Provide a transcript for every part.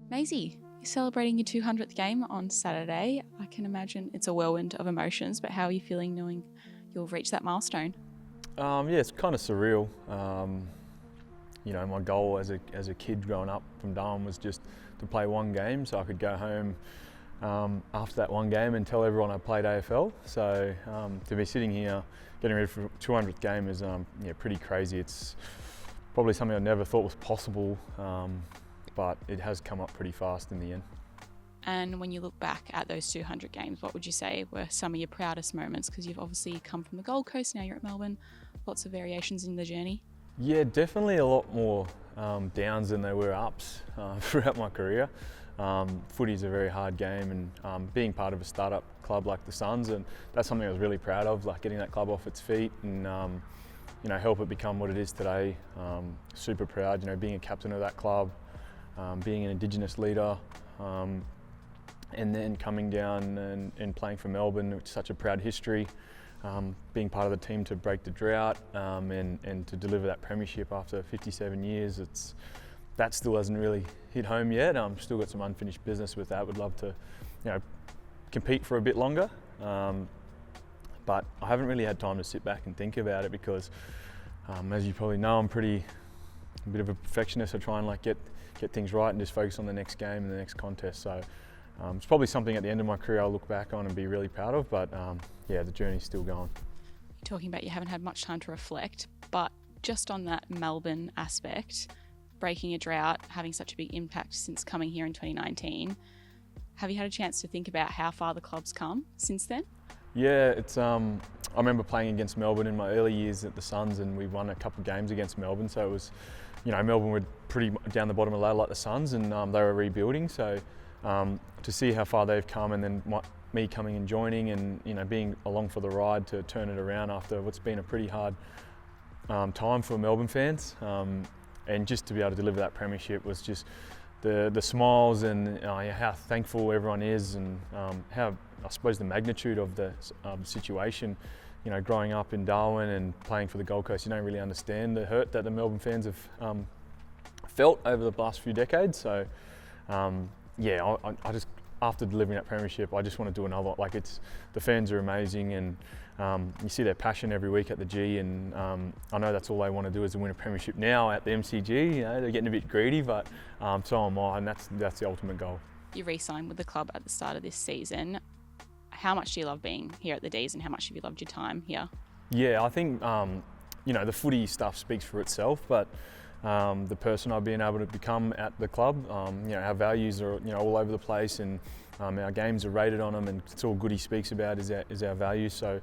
Maisie, you're celebrating your 200th game on Saturday. I can imagine it's a whirlwind of emotions, but how are you feeling knowing you'll reach that milestone? Yeah, it's kind of surreal. My goal as a kid growing up from Darwin was just to play one game so I could go home after that one game and tell everyone I played AFL. So to be sitting here getting ready for 200th game is pretty crazy. It's probably something I never thought was possible, but it has come up pretty fast in the end. And when you look back at those 200 games, what would you say were some of your proudest moments? Because you've obviously come from the Gold Coast, now you're at Melbourne, lots of variations in the journey. Yeah, definitely a lot more downs than there were ups throughout my career. Footy is a very hard game, and being part of a startup club like the Suns, and that's something I was really proud of, like getting that club off its feet and help it become what it is today. Super proud, being a captain of that club, being an Indigenous leader, and then coming down and playing for Melbourne, which is such a proud history. Being part of the team to break the drought and to deliver that premiership after 57 years, that still hasn't really hit home yet. Still got some unfinished business with that. Would love to, compete for a bit longer, but I haven't really had time to sit back and think about it because, as you probably know, I'm a bit of a perfectionist. I try and get things right and just focus on the next game and the next contest. So it's probably something at the end of my career I'll look back on and be really proud of, but the journey's still going. You're talking about you haven't had much time to reflect, but just on that Melbourne aspect, breaking a drought, having such a big impact since coming here in 2019, have you had a chance to think about how far the club's come since then? Yeah, I remember playing against Melbourne in my early years at the Suns, and we won a couple of games against Melbourne, so it was, Melbourne were pretty down the bottom of the ladder like the Suns, and they were rebuilding, so to see how far they've come, and then me coming and joining and being along for the ride to turn it around after what's been a pretty hard time for Melbourne fans, and just to be able to deliver that premiership was just the smiles and how thankful everyone is, and how, I suppose, the magnitude of the situation. Growing up in Darwin and playing for the Gold Coast, you don't really understand the hurt that the Melbourne fans have felt over the last few decades. So I just, after delivering that premiership, I just want to do another. The fans are amazing, and you see their passion every week at the G, and I know that's all they want to do is to win a premiership now at the MCG. They're getting a bit greedy, but so am I, and that's the ultimate goal. You re-signed with the club at the start of this season. How much do you love being here at the D's, and how much have you loved your time here? Yeah, I think the footy stuff speaks for itself, but the person I've been able to become at the club, our values are all over the place, and our games are rated on them, and it's all Goody speaks about is our values. So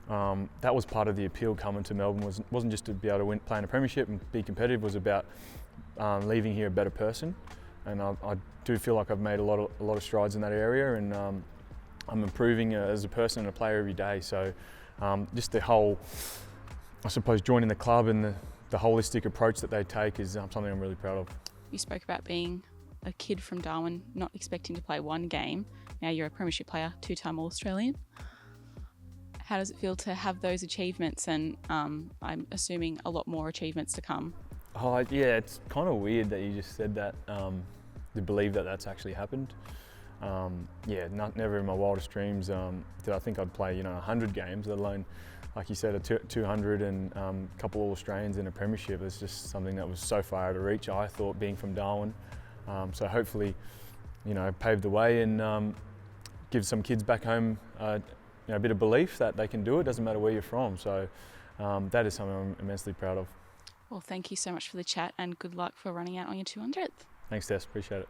that was part of the appeal coming to Melbourne. Wasn't just to be able to play in a premiership and be competitive. Was about leaving here a better person, and I do feel like I've made a lot of strides in that area, and I'm improving as a person and a player every day. So just the whole, I suppose, joining the club and the holistic approach that they take is something I'm really proud of. You spoke about being a kid from Darwin, not expecting to play one game. Now you're a premiership player, 2-time All-Australian. How does it feel to have those achievements, and I'm assuming a lot more achievements to come? Oh yeah, it's kind of weird that you just said that, to believe that that's actually happened. Never in my wildest dreams did I think I'd play 100 games, let alone, like you said, a 200 and a couple All-Australians in a premiership. It's just something that was so far out of reach, I thought, being from Darwin. So hopefully, pave the way and give some kids back home a bit of belief that they can do it, doesn't matter where you're from. So that is something I'm immensely proud of. Well, thank you so much for the chat, and good luck for running out on your 200th. Thanks, Tess, appreciate it.